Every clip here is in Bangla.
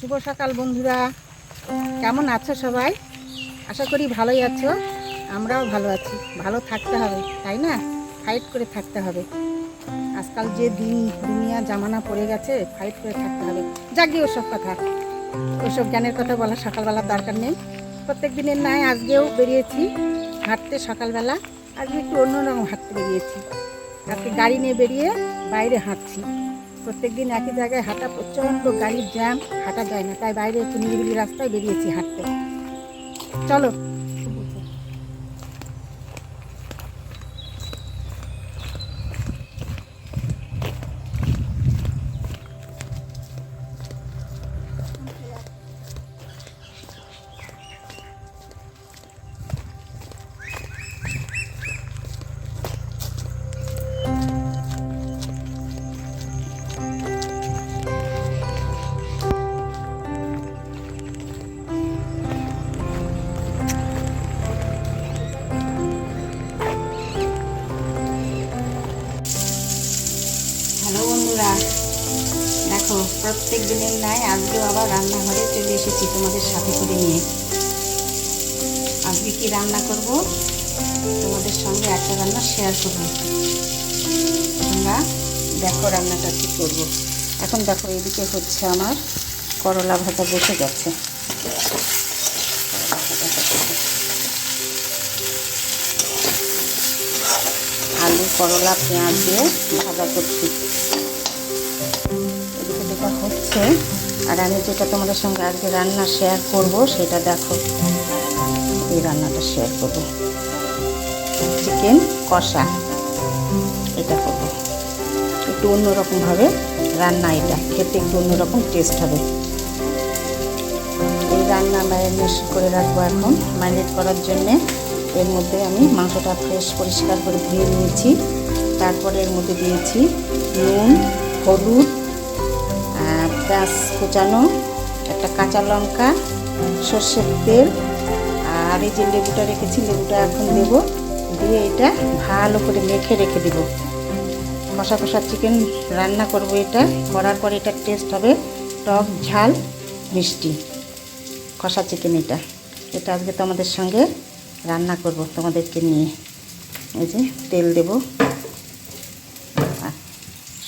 শুভ সকাল বন্ধুরা, কেমন আছো সবাই? আশা করি ভালোই আছো। আমরাও ভালো আছি। ভালো থাকতে হবে, তাই না? ফাইট করে থাকতে হবে। আজকাল যে দুনিয়া জামানা পড়ে গেছে, ফাইট করে থাকতে হবে। যাক গিয়ে ওসব কথা, ওসব জ্ঞানের কথা বলা সকালবেলার দরকার নেই। প্রত্যেক দিনের নয়, আজকেও বেরিয়েছি হাঁটতে সকালবেলা। আজকে একটু অন্যরকম হাঁটতে বেরিয়েছি। আজকে গাড়ি নিয়ে বেরিয়ে বাইরে হাঁটছি। প্রত্যেক দিন একই জায়গায় হাঁটা, প্রচণ্ড গাড়ির জ্যাম, হাঁটা যায় না। তাই বাইরে একটু নিরিবিলি রাস্তায় বেরিয়েছি হাঁটতে। চলো। হ্যালো বন্ধুরা, দেখো প্রত্যেক দিনের ন্যায় আজকেও আবার রান্নাঘরে চলে এসেছি তোমাদের সাথে করে নিয়ে। আজকে কি রান্না করব তোমাদের সঙ্গে একটা রান্না শেয়ার করব। তোমরা দেখো রান্নাটা কি করব। এখন দেখো এদিকে হচ্ছে আমার করলা ভাজা বসে গেছে। আলু করলা পেঁয়াজ দিয়ে ভাজা করছি। এদিকে যেটা হচ্ছে, আর আমি যেটা তোমাদের সঙ্গে আজকে রান্না শেয়ার করব সেটা দেখো। এই রান্নাটা শেয়ার করব, চিকেন কষা। এটা করব একটু অন্যরকমভাবে রান্না, এটা খেতে একটু অন্যরকম টেস্ট হবে। এই রান্না ম্যারিনেশন করে রাখবো। এখন ম্যারিনেট করার জন্যে এর মধ্যে আমি মাংসটা ফ্রেশ পরিষ্কার করে ধুয়ে নিয়েছি। তারপরে এর মধ্যে দিয়েছি নুন, হলুদ, পেঁয়াজ কুচানো, একটা কাঁচা লঙ্কা, সর্ষের তেল, আর এই যে লেবুটা রেখেছি, লেবুটা এখন দেবো। দিয়ে এটা ভালো করে মেখে রেখে দেবো। কষা কষা চিকেন রান্না করব। এটা করার পরে এটা টেস্ট হবে টক ঝাল মিষ্টি কষা চিকেন। এটা আজকে তোমাদের সঙ্গে রান্না করব তোমাদেরকে নিয়ে। এই যে তেল দেব,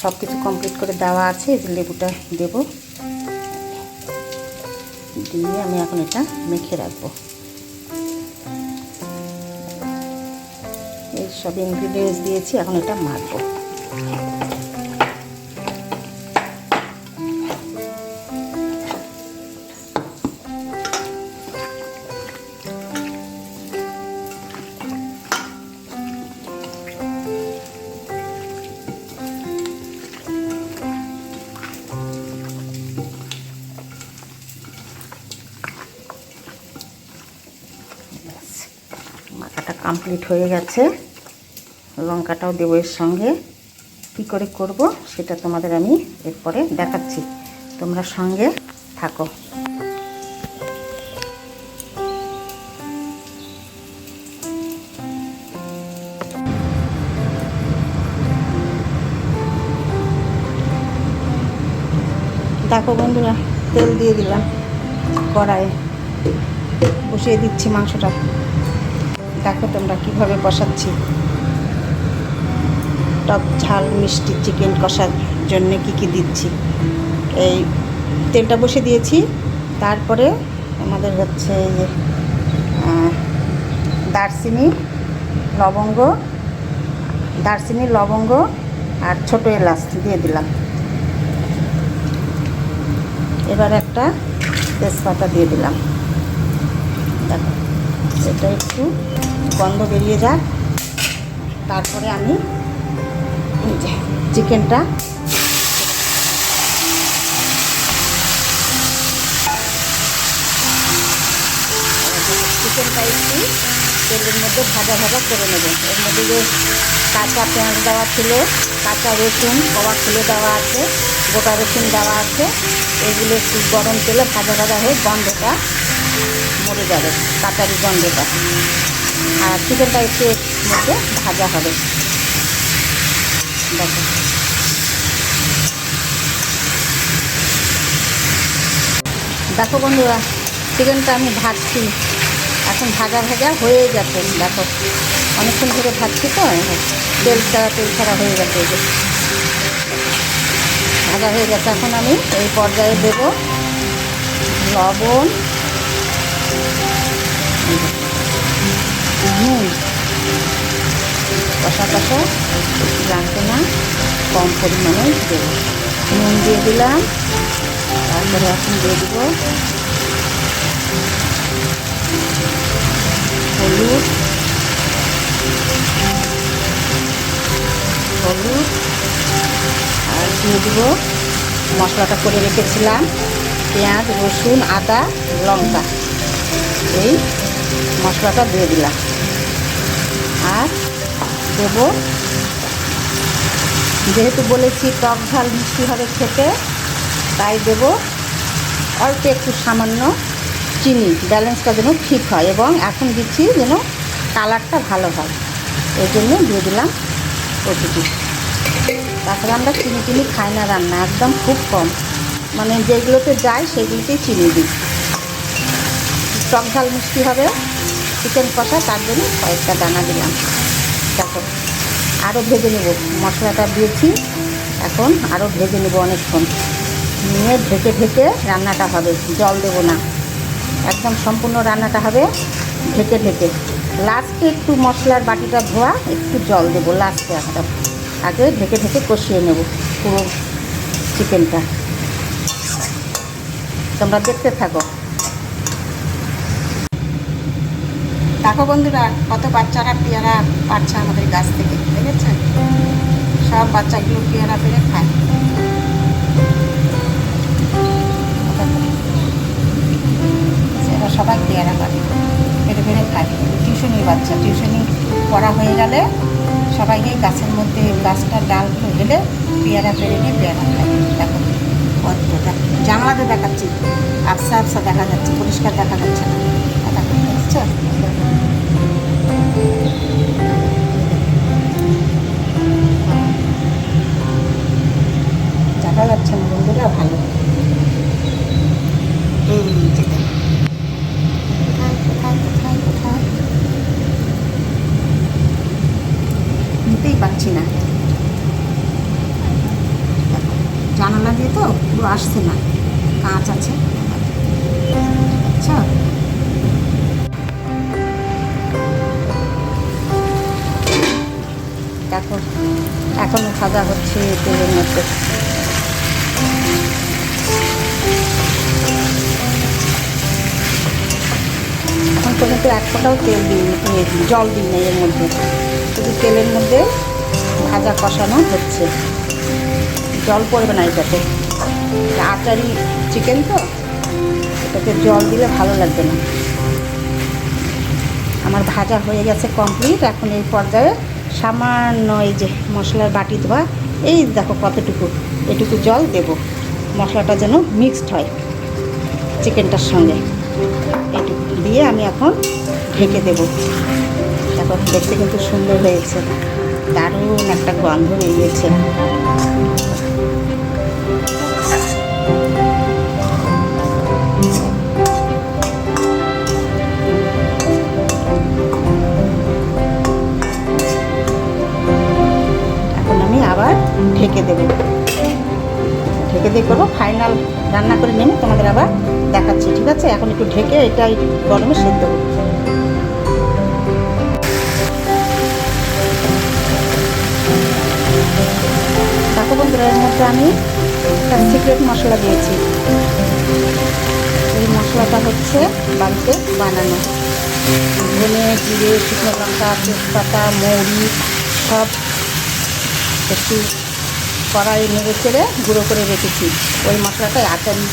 সব কিছু কমপ্লিট করে দেওয়া আছে। এই যে লেবুটা দেব, দিয়ে আমি এখন এটা মেখে রাখবো। এই সব ইনগ্রিডিয়েন্টস দিয়েছি, এখন এটা মাখবো। মাখাটা কমপ্লিট হয়ে গেছে। লঙ্কাটাও দেবো এর সঙ্গে। কী করে করব সেটা তোমাদের আমি এরপরে দেখাচ্ছি, তোমরা সঙ্গে থাকো। দেখো বন্ধুরা, তেল দিয়ে দিলাম কড়াইয়ে, বসিয়ে দিচ্ছি মাংসটা। দেখো তোমরা কীভাবে কষাচ্ছি। টক ঝাল মিষ্টি চিকেন কষার জন্যে কী দিচ্ছি। এই তেলটা বসে দিয়েছি। তারপরে আমাদের হচ্ছে যে দারচিনি লবঙ্গ আর ছোটো এলাচ দিয়ে দিলাম। এবার একটা তেজপাতা দিয়ে দিলাম। দেখো এটা একটু গন্ধ বেরিয়ে যাক, তারপরে আমি চিকেনটা একটু তেলের মধ্যে ভাজা করে নেব। এর মধ্যে যে কাঁচা পেঁয়াজ দেওয়া ছিল, কাঁচা রসুন কবা খুলে দেওয়া আছে, গোটা রসুন দেওয়া আছে। এগুলো একটু গরম তেলে ভাজা হয়ে গন্ধটা মরে যাবে, কাঁচারি গন্ধটা। আর চিকেনটা একটু মধ্যে ভাজা হবে। দেখো দেখো বন্ধুরা, চিকেনটা আমি ভাজছি, এখন ভাজা ভাজা হয়ে গেছে। দেখো অনেকক্ষণ ধরে ভাজছি তো, তেল ছাড়া হয়ে গেছে। এই যে ভাজা হয়ে গেছে। এখন আমি এই পর্যায়ে দেব লবণ, নুন, কষা কষা লাগবে না, কম পরিমাণে দেব। নুন দিয়ে দিলাম, তারপরে এখন দিয়ে দেব হলুদ, আর দিয়ে দেব মশলাটা করে রেখেছিলাম, পেঁয়াজ, রসুন, আদা, লঙ্কা। এই মশলাটা দিয়ে দিলাম। আর দেব, যেহেতু বলেছি টক ঝাল মিষ্টি হবে খেতে, তাই দেব অল্প একটু সামান্য চিনি, ব্যালেন্সটা যেন ঠিক হয়, এবং এখন দিচ্ছি যেন কালারটা ভালো হয়, এই জন্য দিয়ে দিলাম ওটুকু। তাছাড়া আমরা চিনি খাই না রান্না, একদম খুব কম, মানে যেগুলোতে যায় সেগুলোতেই চিনি দিই। টক ঝাল মিষ্টি হবে চিকেন কষা, তার জন্য কয়েকটা দানা দিলাম। দেখো আরও ভেজে নেব, মশলাটা দিয়েছি, এখন আরও ভেজে নেব অনেকক্ষণ, নিয়ে ঢেকে ঢেকে রান্নাটা হবে, জল দেব না, একদম সম্পূর্ণ রান্নাটা হবে ঢেকে ঢেকে। লাস্টে একটু মশলার বাটিটা ধোয়া, একটু জল দেবো লাস্টে, একটা আগে ঢেকে ঢেকে কষিয়ে নেব পুরো চিকেনটা। তোমরা দেখতে থাকো। দেখো বন্ধুরা, কত বাচ্চারা পেয়ারা পাচ্ছে আমাদের গাছ থেকে, দেখেছেন? সব বাচ্চাগুলো পেয়ারা পেরে খায়। এরা সবাই পেয়ারা পেরে পেরে খায়। টিউশনির বাচ্চা, টিউশনি পড়া হয়ে গেলে সবাইকে গাছের মধ্যে, গাছটার ডালগুলো ঢেলে পেয়ারা পেরে নিয়ে পেয়ারা খায়। দেখো কতটা জানলাতে দেখাচ্ছি, আবসা আবসা দেখা যাচ্ছে, পরিষ্কার দেখা যাচ্ছে না। দেখো বুঝছো, দেখা যাচ্ছে না বন্ধুরা? ভালো। কোথায় নিতেই পারছি না, জানালা দিয়ে তো পুরো আসছে না, কাঁচ আছে। আচ্ছা, দেখো এখনো ভাজা হচ্ছে তেলের মধ্যে। এখন পর্যন্ত এক ফোঁটাও তেল দিইনি, জল দিইনি এর মধ্যে, শুধু তেলের মধ্যে ভাজা কষানো হচ্ছে, জল পড়বে না এটাতে, আচারি চিকেন তো, এটাতে জল দিলে ভালো লাগবে না। আমার ভাজা হয়ে গেছে কমপ্লিট। এখন এই পর্যায়ে সামান্য এই যে মশলার বাটি ধোয়া, এই দেখো কতটুকু, এটুকু জল দেব, মশলাটা যেন মিক্সড হয় চিকেনটার সঙ্গে। এইটুকু দিয়ে আমি এখন ঢেকে দেব। তারপর দেখতে কিন্তু সুন্দর হয়েছে, দারুণ একটা গন্ধ বেরিয়েছে। এখন আমি আবার ঢেকে দেব, ঢেকে দিয়ে করবো ফাইনাল রান্না করে নেমে তোমাদের আবার দেখাচ্ছি, ঠিক আছে? এখন একটু ঢেকে এটাই গরমে সেদ্ধ করব। দেখো বন্ধুরা, এর মধ্যে আমি একটা সিক্রেট মশলা দিয়েছি। এই মশলাটা হচ্ছে বাড়িতে বানানো, ধনে, জিরে, শুকনো লঙ্কা, তেজপাতা, মৌরি সব একটু কড়াই নেড়ে চেড়ে গুঁড়ো করে রেখেছি। ওই মশলাটা আচারি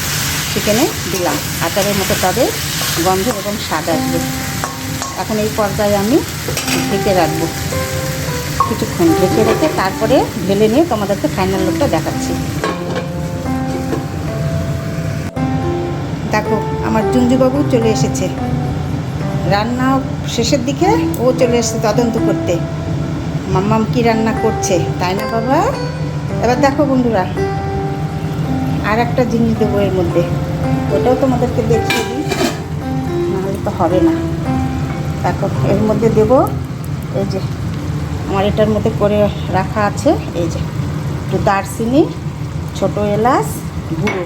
চিকেনে দিলাম, আচারের মতো তবে গন্ধ এবং স্বাদ আসবে। এখন এই পর্যায়ে আমি ঢেকে রাখবো কিছুক্ষণ, ঢেকে রেখে তারপরে ঢেলে নিয়ে তোমাদেরকে ফাইনাল লুকটা দেখাচ্ছি। দেখো আমার জুঞ্জুবাবু চলে এসেছে, রান্না শেষের দিকে ও চলে এসেছে তদন্ত করতে, মাম্মাম কি রান্না করছে, তাই না বাবা? এবার দেখো বন্ধুরা, আর একটা জিনিস দেবো এর মধ্যে, ওটাও তোমাদেরকে দেখিয়ে দিই, নাহলে তো হবে না। দেখো এর মধ্যে দেব, এই যে আমার এটার মধ্যে করে রাখা আছে, এই যে একটু দারচিনি, ছোটো এলাচ গুঁড়ো,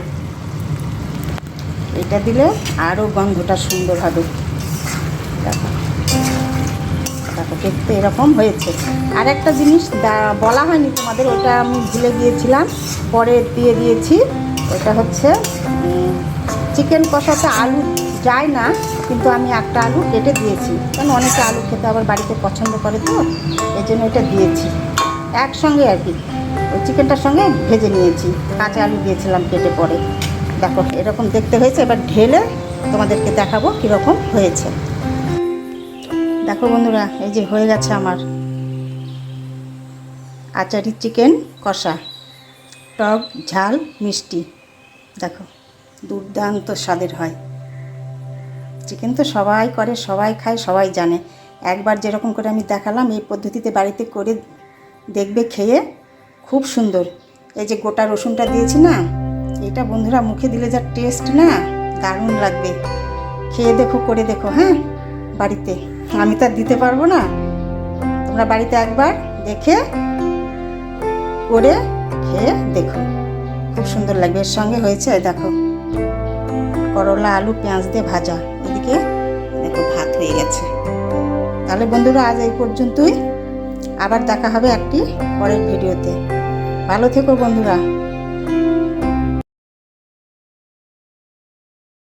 এটা দিলে আরও গন্ধটা সুন্দর হবে। দেখো দেখো দেখতে এরকম হয়েছে। আর একটা জিনিস বলা হয়নি তোমাদের, ওটা আমি ভুলে গিয়েছিলাম, পরে দিয়ে দিয়েছি। ওটা হচ্ছে চিকেন কষাতে আলু যায় না, কিন্তু আমি একটা আলু কেটে দিয়েছি, কারণ অনেকে আলু খেতে আবার বাড়িতে পছন্দ করে, তো এই জন্য এটা দিয়েছি একসঙ্গে আর কি। ওই চিকেনটার সঙ্গে ভেজে নিয়েছি, কাঁচা আলু দিয়েছিলাম কেটে পরে। দেখো এরকম দেখতে হয়েছে। এবার ঢেলে তোমাদেরকে দেখাবো কীরকম হয়েছে। দেখো বন্ধুরা, এই যে হয়ে গেছে আমার আচারি চিকেন কষা, টক ঝাল মিষ্টি। দেখো দুর্দান্ত স্বাদের হয়। চিকেন তো সবাই করে, সবাই খায়, সবাই জানে। একবার যেরকম করে আমি দেখালাম, এই পদ্ধতিতে বাড়িতে করে দেখবে, খেয়ে খুব সুন্দর। এই যে গোটা রসুনটা দিয়েছি না, এটা বন্ধুরা মুখে দিলে যা টেস্ট না, দারুণ লাগবে। খেয়ে দেখো, করে দেখো হ্যাঁ বাড়িতে। আমি তো আর দিতে পারবো না, তোমরা বাড়িতে একবার দেখে করে খেয়ে দেখো, খুব সুন্দর লাগবে। এর সঙ্গে হয়েছে দেখো করলা আলু পেঁয়াজ দিয়ে ভাজা, এদিকে দেখো ভাত হয়ে গেছে। তাহলে বন্ধুরা আজ এই পর্যন্তই, আবার দেখা হবে একটি পরের ভিডিওতে। ভালো থেকো বন্ধুরা।